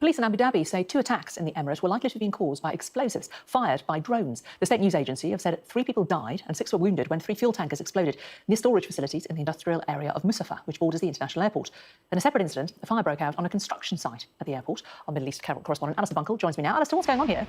Police in Abu Dhabi say 2 attacks in the emirate were likely to have been caused by explosives fired by drones. The state news agency have said 3 people died and 6 were wounded when 3 fuel tankers exploded near storage facilities in the industrial area of Musafa, which borders the international airport. In a separate incident, a fire broke out on a construction site at the airport. Our Middle East correspondent Alistair Bunkle joins me now. Alistair, what's going on here?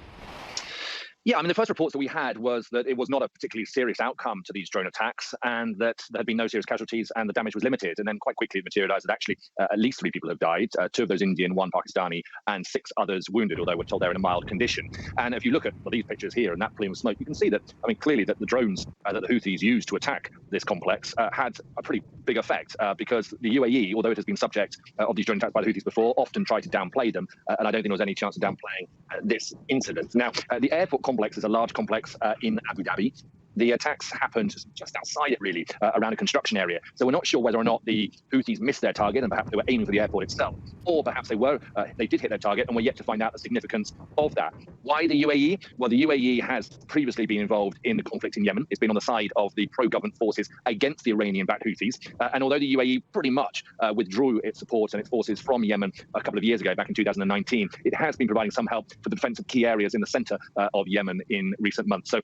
Yeah, I mean, the first reports that we had was that it was not a particularly serious outcome to these drone attacks and that there had been no serious casualties and the damage was limited. And then quite quickly it materialised that actually at least 3 people have died, 2 of those Indian, 1 Pakistani, and 6 others wounded, although we're told they're in a mild condition. And if you look at these pictures here and that plume of smoke, you can see that, I mean, clearly that the drones that the Houthis used to attack this complex had a pretty big effect because the UAE, although it has been subject of these drone attacks by the Houthis before, often tried to downplay them. And I don't think there was any chance of downplaying this incident. Now, the airport complex is a large complex in Abu Dhabi. The attacks happened just outside it, really, around a construction area. So we're not sure whether or not the Houthis missed their target and perhaps they were aiming for the airport itself, or perhaps they did hit their target and we're yet to find out the significance of that. Why the UAE? Well, the UAE has previously been involved in the conflict in Yemen. It's been on the side of the pro-government forces against the Iranian-backed Houthis. And although the UAE pretty much withdrew its support and its forces from Yemen a couple of years ago, back in 2019, it has been providing some help for the defense of key areas in the center of Yemen in recent months. So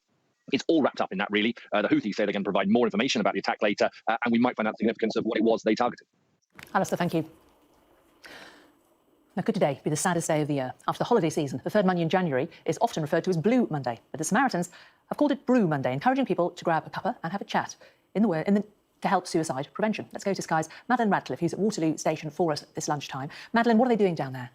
it's all wrapped up in that, really. The Houthis say they're going to provide more information about the attack later, and we might find out the significance of what it was they targeted. Alistair, thank you. Now, could today be the saddest day of the year? After the holiday season, the third Monday in January is often referred to as Blue Monday, but the Samaritans have called it Brew Monday, encouraging people to grab a cuppa and have a chat to help suicide prevention. Let's go to Sky's Madeleine Radcliffe, who's at Waterloo Station for us this lunchtime. Madeleine, what are they doing down there?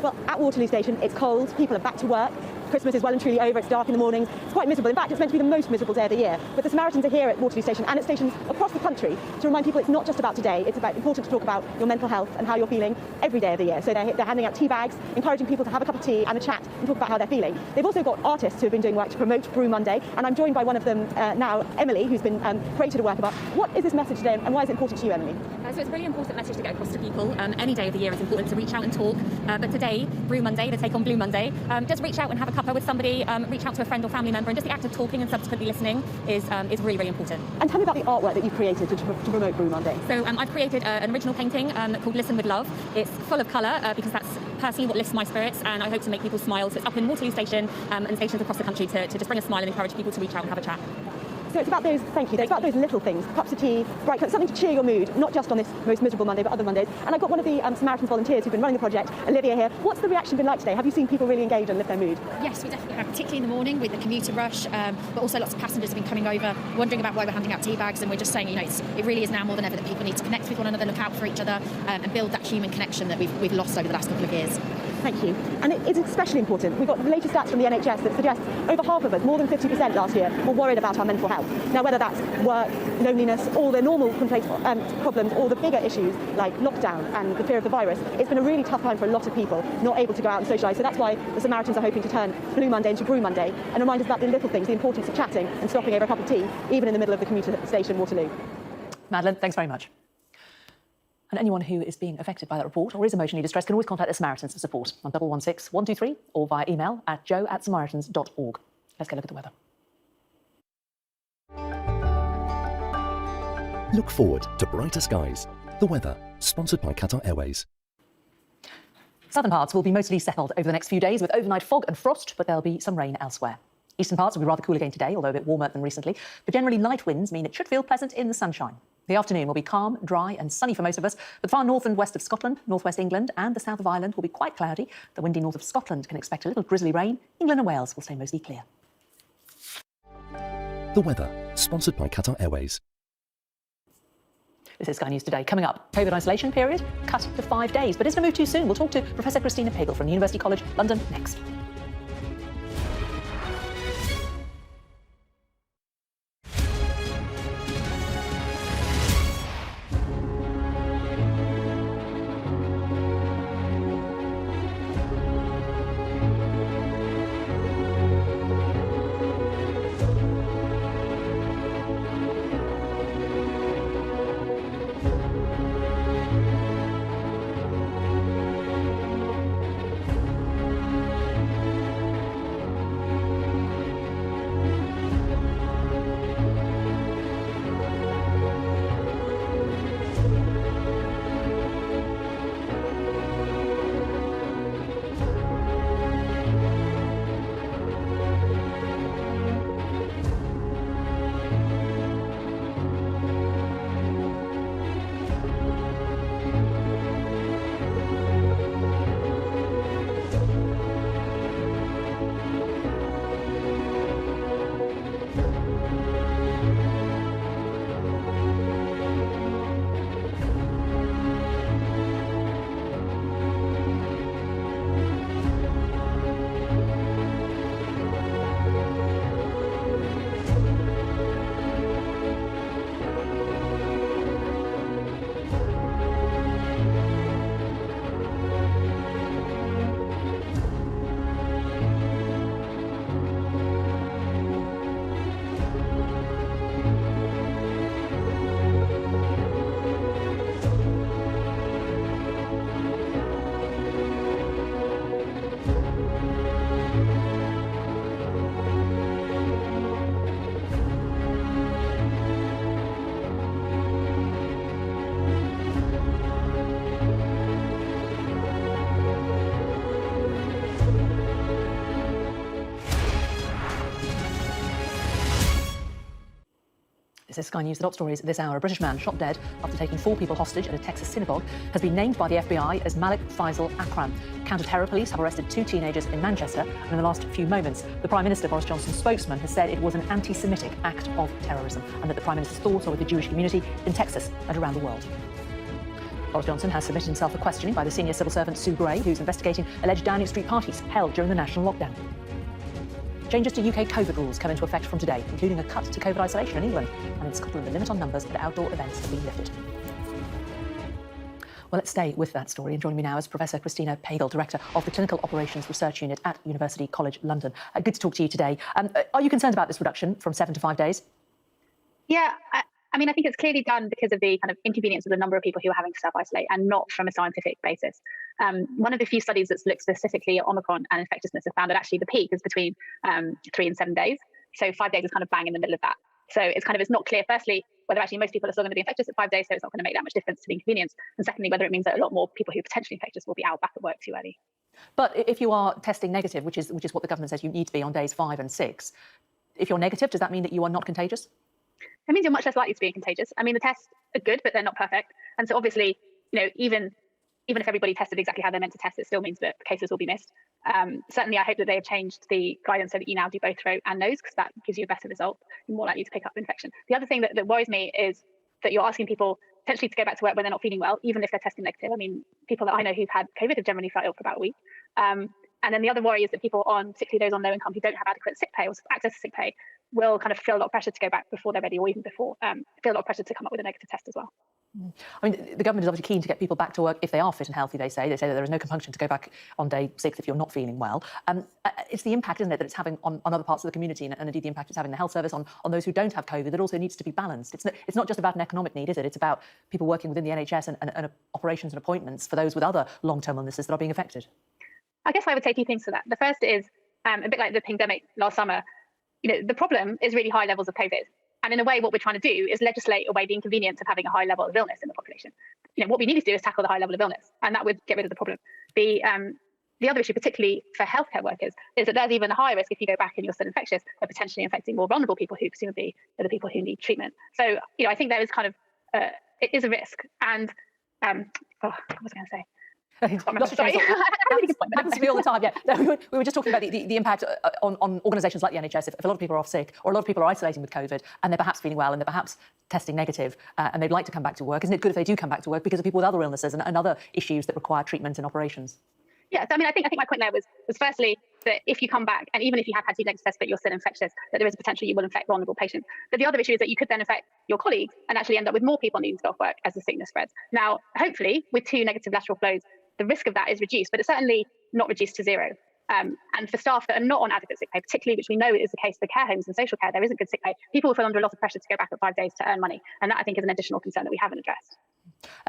Well, at Waterloo Station, it's cold, people are back to work. Christmas is well and truly over, it's dark in the mornings, it's quite miserable. In fact, it's meant to be the most miserable day of the year. But the Samaritans are here at Waterloo Station and at stations across the country to remind people it's not just about today, it's important to talk about your mental health and how you're feeling every day of the year. So they're handing out tea bags, encouraging people to have a cup of tea and a chat and talk about how they're feeling. They've also got artists who have been doing work to promote Brew Monday, and I'm joined by one of them now, Emily, who's been created a work about. What is this message today and why is it important to you, Emily? So it's a really important message to get across to people. Any day of the year is important to reach out and talk, but today, Brew Monday, to take on Blue Monday, just reach out and have a cuppa with somebody, reach out to a friend or family member, and just the act of talking and subsequently listening is really, really important. And tell me about the artwork that you've created to promote Brew Monday. So I've created an original painting called Listen with Love. It's full of colour because that's personally what lifts my spirits, and I hope to make people smile. So it's up in Waterloo Station and stations across the country to just bring a smile and encourage people to reach out and have a chat. So it's about those, thank you, it's about those little things, cups of tea, bright colours, something to cheer your mood, not just on this most miserable Monday, but other Mondays. And I've got one of the Samaritans volunteers who've been running the project, Olivia here. What's the reaction been like today? Have you seen people really engage and lift their mood? Yes, we definitely have, particularly in the morning with the commuter rush, but also lots of passengers have been coming over, wondering about why we're handing out tea bags, and we're just saying, it really is now more than ever that people need to connect with one another, look out for each other, and build that human connection that we've lost over the last couple of years. Thank you. And it's especially important. We've got the latest stats from the NHS that suggest over half of us, more than 50% last year, were worried about our mental health. Now, whether that's work, loneliness, all the normal complaints, problems, or the bigger issues like lockdown and the fear of the virus, it's been a really tough time for a lot of people not able to go out and socialise. So that's why the Samaritans are hoping to turn Blue Monday into Brew Monday and remind us about the little things, the importance of chatting and stopping over a cup of tea, even in the middle of the commuter station, Waterloo. Madeleine, thanks very much. And anyone who is being affected by that report or is emotionally distressed can always contact the Samaritans for support on 116 123 or via email at joe@samaritans.org. Let's get a look at the weather. Look forward to brighter skies. The weather, sponsored by Qatar Airways. Southern parts will be mostly settled over the next few days with overnight fog and frost, but there'll be some rain elsewhere. Eastern parts will be rather cool again today, although a bit warmer than recently, but generally light winds mean it should feel pleasant in the sunshine. The afternoon will be calm, dry and sunny for most of us, but far north and west of Scotland, northwest England and the south of Ireland will be quite cloudy. The windy north of Scotland can expect a little drizzly rain. England and Wales will stay mostly clear. The weather, sponsored by Qatar Airways. This is Sky News Today. Coming up, COVID isolation period cut to 5 days. But isn't it moved too soon? We'll talk to Professor Christina Pagel from University College London next. This is Sky News, the top stories this hour. A British man shot dead after taking 4 people hostage at a Texas synagogue has been named by the FBI as Malik Faisal Akram. Counter-terror police have arrested 2 teenagers in Manchester, and in the last few moments, the Prime Minister, Boris Johnson's spokesman, has said it was an anti-Semitic act of terrorism and that the Prime Minister's thoughts are with the Jewish community in Texas and around the world. Boris Johnson has submitted himself for questioning by the senior civil servant Sue Gray, who's investigating alleged Downing Street parties held during the national lockdown. Changes to UK COVID rules come into effect from today, including a cut to COVID isolation in England. And in Scotland, the limit on numbers at outdoor events have been lifted. Well, let's stay with that story. And joining me now is Professor Christina Pagel, Director of the Clinical Operations Research Unit at University College London. Good to talk to you today. Are you concerned about this reduction from 7 to 5 days? Yeah, I mean, I think it's clearly done because of the kind of inconvenience of the number of people who are having to self-isolate and not from a scientific basis. One of the few studies that's looked specifically at Omicron and infectiousness have found that actually the peak is between 3 and 7 days. So 5 days is kind of bang in the middle of that. So it's not clear, firstly, whether actually most people are still going to be infectious at 5 days, so it's not going to make that much difference to the inconvenience. And secondly, whether it means that a lot more people who are potentially infectious will be out back at work too early. But if you are testing negative, which is what the government says you need to be on days 5 and 6, if you're negative, does that mean that you are not contagious? That means you're much less likely to be contagious. I mean, the tests are good, but they're not perfect. And so obviously, even if everybody tested exactly how they're meant to test, it still means that cases will be missed. Certainly, I hope that they have changed the guidance so that you now do both throat and nose, because that gives you a better result. You're more likely to pick up infection. The other thing that worries me is that you're asking people potentially to go back to work when they're not feeling well, even if they're testing negative. I mean, people that I know who've had COVID have generally felt ill for about a week. And then the other worry is that people on, particularly those on low income who don't have adequate sick pay or access to sick pay, will kind of feel a lot of pressure to go back before they're ready, or even before, feel a lot of pressure to come up with a negative test as well. I mean, the government is obviously keen to get people back to work if they are fit and healthy, they say. They say that there is no compunction to go back on day 6 if you're not feeling well. It's the impact, isn't it, that it's having on other parts of the community, and indeed the impact it's having in the health service on those who don't have COVID, that also needs to be balanced. It's not just about an economic need, is it? It's about people working within the NHS and operations and appointments for those with other long-term illnesses that are being affected. I guess I would say 2 things to that. The first is, a bit like the pandemic last summer, the problem is really high levels of COVID. And in a way, what we're trying to do is legislate away the inconvenience of having a high level of illness in the population. What we need to do is tackle the high level of illness, and that would get rid of the problem. The other issue, particularly for healthcare workers, is that there's even a higher risk if you go back and you're still infectious of potentially infecting more vulnerable people who presumably are the people who need treatment. So, I think there is kind of, it is a risk. And, what was I going to say? Sorry. Happens to me all the time. Yeah, no, we were just talking about the impact on organisations like the NHS. If a lot of people are off sick, or a lot of people are isolating with COVID, and they're perhaps feeling well, and they're perhaps testing negative, and they'd like to come back to work, isn't it good if they do come back to work because of people with other illnesses and other issues that require treatment and operations? Yeah, so I think my point there was firstly that if you come back, and even if you have had 2 negative tests but you're still infectious, that there is a potential you will infect vulnerable patients. But the other issue is that you could then infect your colleagues and actually end up with more people needing to go off work as the sickness spreads. Now, hopefully, with 2 negative lateral flows, the risk of that is reduced, but it's certainly not reduced to 0. And for staff that are not on adequate sick pay, particularly, which we know is the case for care homes and social care, there isn't good sick pay. People will feel under a lot of pressure to go back at 5 days to earn money. And that, I think, is an additional concern that we haven't addressed.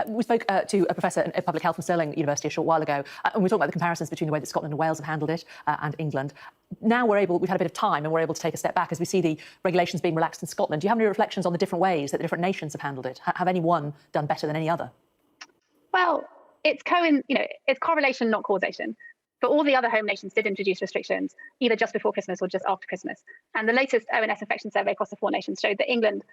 We spoke to a professor in public health from Stirling University a short while ago, and we were talking about the comparisons between the way that Scotland and Wales have handled it and England. Now we've had a bit of time and we're able to take a step back as we see the regulations being relaxed in Scotland. Do you have any reflections on the different ways that the different nations have handled it? Have any one done better than any other? Well, it's correlation, not causation. But all the other home nations did introduce restrictions, either just before Christmas or just after Christmas. And the latest ONS infection survey across the 4 nations showed that England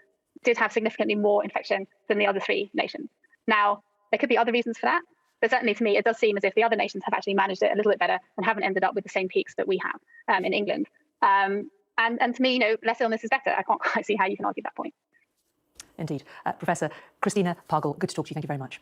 did have significantly more infection than the other 3 nations. Now, there could be other reasons for that, but certainly to me, it does seem as if the other nations have actually managed it a little bit better and haven't ended up with the same peaks that we have in England. And to me, less illness is better. I can't quite see how you can argue that point. Indeed. Professor Christina Pagel, good to talk to you. Thank you very much.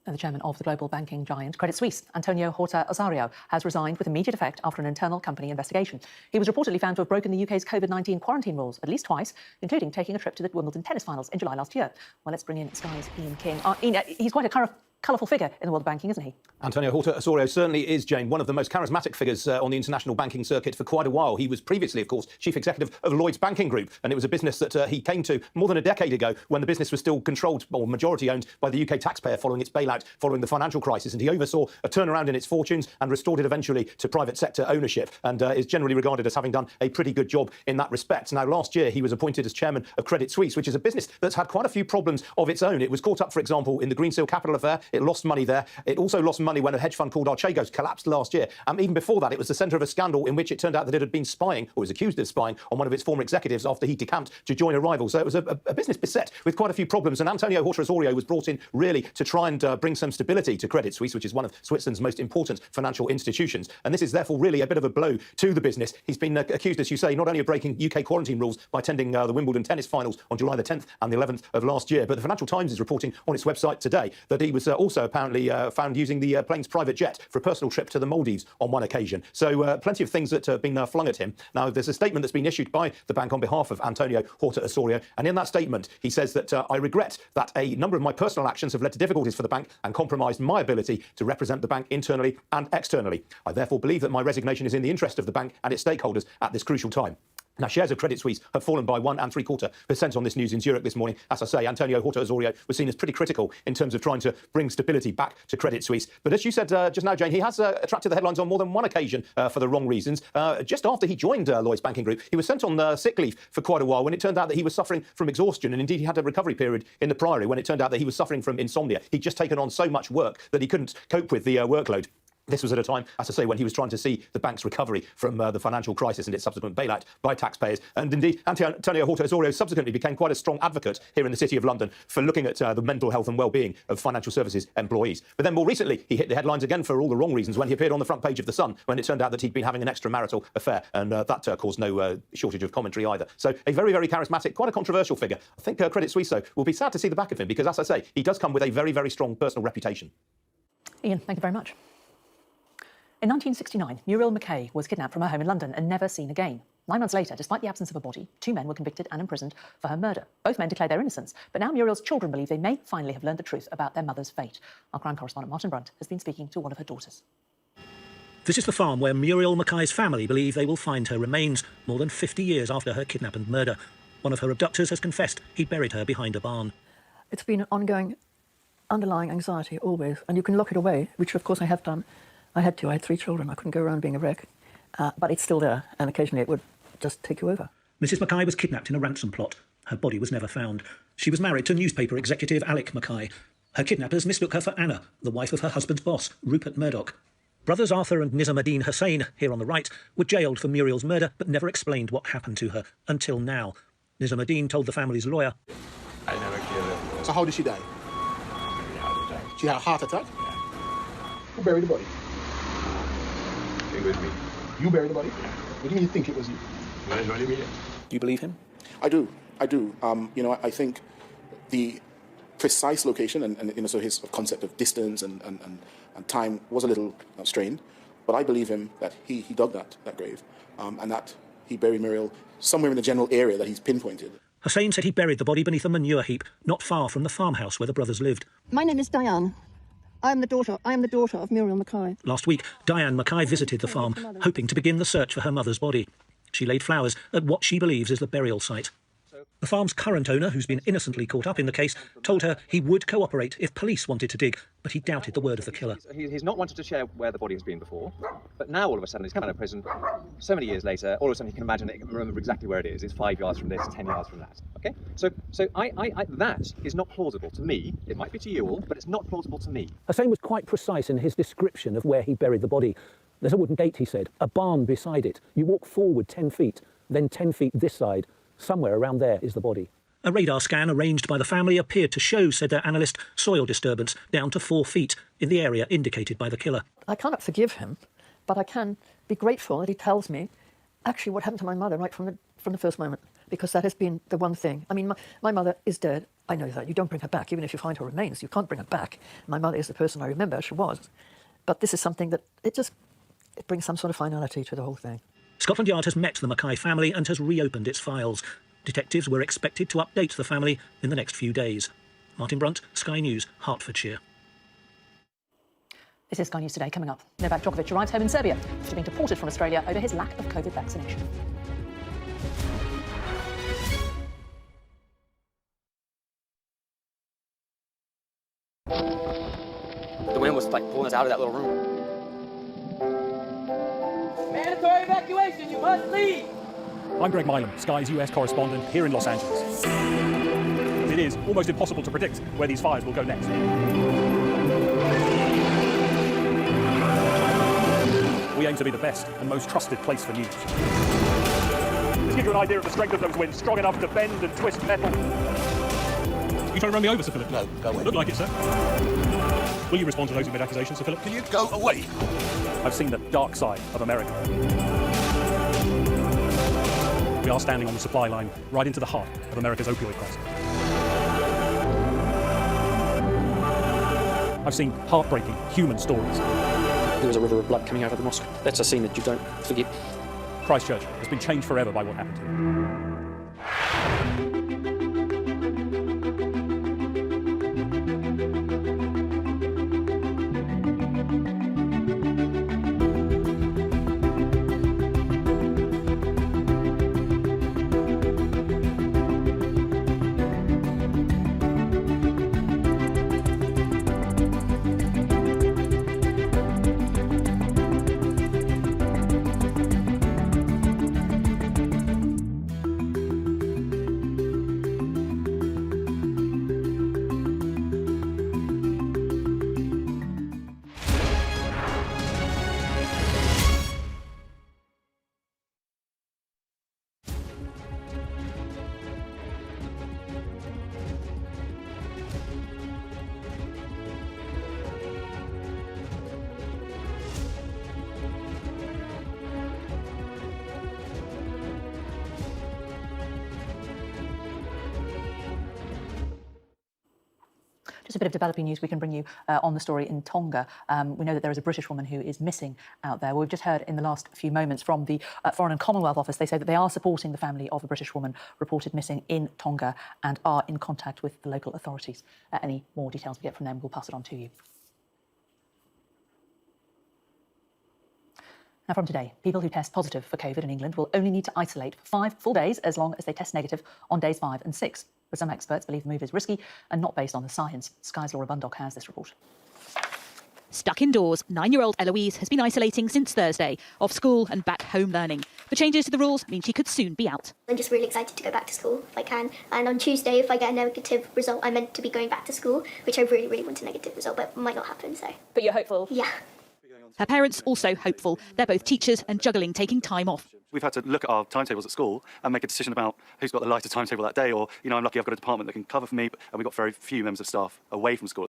The chairman of the global banking giant Credit Suisse, Antonio Horta Osorio, has resigned with immediate effect after an internal company investigation. He was reportedly found to have broken the UK's COVID-19 quarantine rules at least twice, including taking a trip to the Wimbledon tennis finals in July last year. Well, let's bring in Sky's Ian King. Ian, he's quite a colourful figure in the world of banking, isn't he? Antonio Horta Osorio certainly is, Jane, one of the most charismatic figures on the international banking circuit for quite a while. He was previously, of course, chief executive of Lloyds Banking Group, and it was a business that he came to more than a decade ago when the business was still controlled or majority owned by the UK taxpayer following its bailout, following the financial crisis. And he oversaw a turnaround in its fortunes and restored it eventually to private sector ownership, and is generally regarded as having done a pretty good job in that respect. Now, last year, he was appointed as chairman of Credit Suisse, which is a business that's had quite a few problems of its own. It was caught up, for example, in the Greensill Capital affair. It lost money there. It also lost money when a hedge fund called Archegos collapsed last year. Even before that, it was the centre of a scandal in which it turned out that it had been spying, or was accused of spying, on one of its former executives after he decamped to join a rival. So it was a business beset with quite a few problems. And Antonio Horta Osorio was brought in really to try and bring some stability to Credit Suisse, which is one of Switzerland's most important financial institutions. And this is therefore really a bit of a blow to the business. He's been accused, as you say, not only of breaking UK quarantine rules by attending the Wimbledon tennis finals on July the 10th and the 11th of last year, but the Financial Times is reporting on its website today that he was also apparently found using the plane's private jet for a personal trip to the Maldives on one occasion. So plenty of things that have been flung at him. Now, there's a statement that's been issued by the bank on behalf of Antonio Horta Osorio, and in that statement, he says that I regret that a number of my personal actions have led to difficulties for the bank and compromised my ability to represent the bank internally and externally. I therefore believe that my resignation is in the interest of the bank and its stakeholders at this crucial time. Now, shares of Credit Suisse have fallen by 1 3/4% on this news in Zurich this morning. As I say, Antonio Horta Osorio was seen as pretty critical in terms of trying to bring stability back to Credit Suisse. But as you said just now, Jane, he has attracted the headlines on more than one occasion for the wrong reasons. Just after he joined Lloyds Banking Group, he was sent on sick leave for quite a while when it turned out that he was suffering from exhaustion. And indeed, he had a recovery period in the Priory when it turned out that he was suffering from insomnia. He'd just taken on so much work that he couldn't cope with the workload. This was at a time, as I say, when he was trying to see the bank's recovery from the financial crisis and its subsequent bailout by taxpayers. And indeed, Antonio Horta Osorio subsequently became quite a strong advocate here in the City of London for looking at the mental health and well-being of financial services employees. But then more recently, he hit the headlines again for all the wrong reasons when he appeared on the front page of The Sun, when it turned out that he'd been having an extramarital affair. And that caused no shortage of commentary either. So a very, very charismatic, quite a controversial figure. I think Credit Suisse, though, will be sad to see the back of him because, as I say, he does come with a very, very strong personal reputation. Ian, thank you very much. In 1969, Muriel McKay was kidnapped from her home in London and never seen again. 9 months later, despite the absence of a body, 2 men were convicted and imprisoned for her murder. Both men declared their innocence, but now Muriel's children believe they may finally have learned the truth about their mother's fate. Our crime correspondent Martin Brunt has been speaking to one of her daughters. This is the farm where Muriel McKay's family believe they will find her remains more than 50 years after her kidnap and murder. One of her abductors has confessed he buried her behind a barn. It's been an ongoing, underlying anxiety always, and you can lock it away, which of course I have done. I had to. I had 3 children. I couldn't go around being a wreck. But it's still there, and occasionally it would just take you over. Mrs McKay was kidnapped in a ransom plot. Her body was never found. She was married to newspaper executive Alec McKay. Her kidnappers mistook her for Anna, the wife of her husband's boss, Rupert Murdoch. Brothers Arthur and Nizamuddin Hussain, here on the right, were jailed for Muriel's murder, but never explained what happened to her, until now. Nizamuddin told the family's lawyer. I never killed her. So how did she die? She had a heart attack? Yeah. Who buried the body? It was me. You buried the body? Yeah. What do you mean you think it was you? What do you mean? Do you believe him? I do. I think the precise location and so his concept of distance and time was a little strained, but I believe him that he dug that grave and that he buried Muriel somewhere in the general area that he's pinpointed. Hussain said he buried the body beneath a manure heap not far from the farmhouse where the brothers lived. My name is Diane. I am the daughter of Muriel McKay. Last week, Diane McKay visited the farm, hoping to begin the search for her mother's body. She laid flowers at what she believes is the burial site. The farm's current owner, who's been innocently caught up in the case, told her he would cooperate if police wanted to dig, but he doubted the word of the killer. He's not wanted to share where the body has been before, but now all of a sudden he's come out of prison, so many years later, all of a sudden he can imagine it, he can remember exactly where it is. It's 5 yards from this, 10 yards from that. Okay? So that is not plausible to me. It might be to you all, but it's not plausible to me. Hussain was quite precise in his description of where he buried the body. There's a wooden gate, he said, a barn beside it. You walk forward 10 feet, then 10 feet this side. Somewhere around there is the body. A radar scan arranged by the family appeared to show, said their analyst, soil disturbance down to 4 feet in the area indicated by the killer. I cannot forgive him, but I can be grateful that he tells me actually what happened to my mother right from the first moment, because that has been the one thing. I mean, my mother is dead. I know that. You don't bring her back. Even if you find her remains, you can't bring her back. My mother is the person I remember she was. But this is something that it brings some sort of finality to the whole thing. Scotland Yard has met the McKay family and has reopened its files. Detectives were expected to update the family in the next few days. Martin Brunt, Sky News, Hertfordshire. This is Sky News Today. Coming up, Novak Djokovic arrives home in Serbia after being deported from Australia over his lack of COVID vaccination. The wind was like pulling us out of that little room. Mandatory evacuation, you must leave! I'm Greg Milam, Sky's US correspondent here in Los Angeles. It is almost impossible to predict where these fires will go next. claim to be the best and most trusted place for news. This gives you an idea of the strength of those winds, strong enough to bend and twist metal. You trying to run me over, Sir Philip? No, go away. Look like it, sir. Will you respond to those who made accusations, Sir Philip? Can you go away? I've seen the dark side of America. We are standing on the supply line right into the heart of America's opioid crisis. I've seen heartbreaking human stories. There was a river of blood coming out of the mosque. That's a scene that you don't forget. Christchurch has been changed forever by what happened here. Just a bit of developing news we can bring you on the story in Tonga. We know that there is a British woman who is missing out there. Well, we've just heard in the last few moments from the Foreign and Commonwealth Office. They say that they are supporting the family of a British woman reported missing in Tonga and are in contact with the local authorities. Any more details we get from them, we'll pass it on to you. Now, from today, people who test positive for COVID in England will only need to isolate for 5 full days as long as they test negative on days 5 and 6. But some experts believe the move is risky and not based on the science. Sky's Laura Bundock has this report. Stuck indoors, 9-year-old Eloise has been isolating since Thursday, off school and back home learning. The changes to the rules mean she could soon be out. I'm just really excited to go back to school if I can. And on Tuesday, if I get a negative result, I'm meant to be going back to school, which I really, really want a negative result, but it might not happen, so. But you're hopeful? Yeah. Her parents also hopeful. They're both teachers and juggling taking time off. We've had to look at our timetables at school and make a decision about who's got the lighter timetable that day, or, I'm lucky I've got a department that can cover for me, and we've got very few members of staff away from school.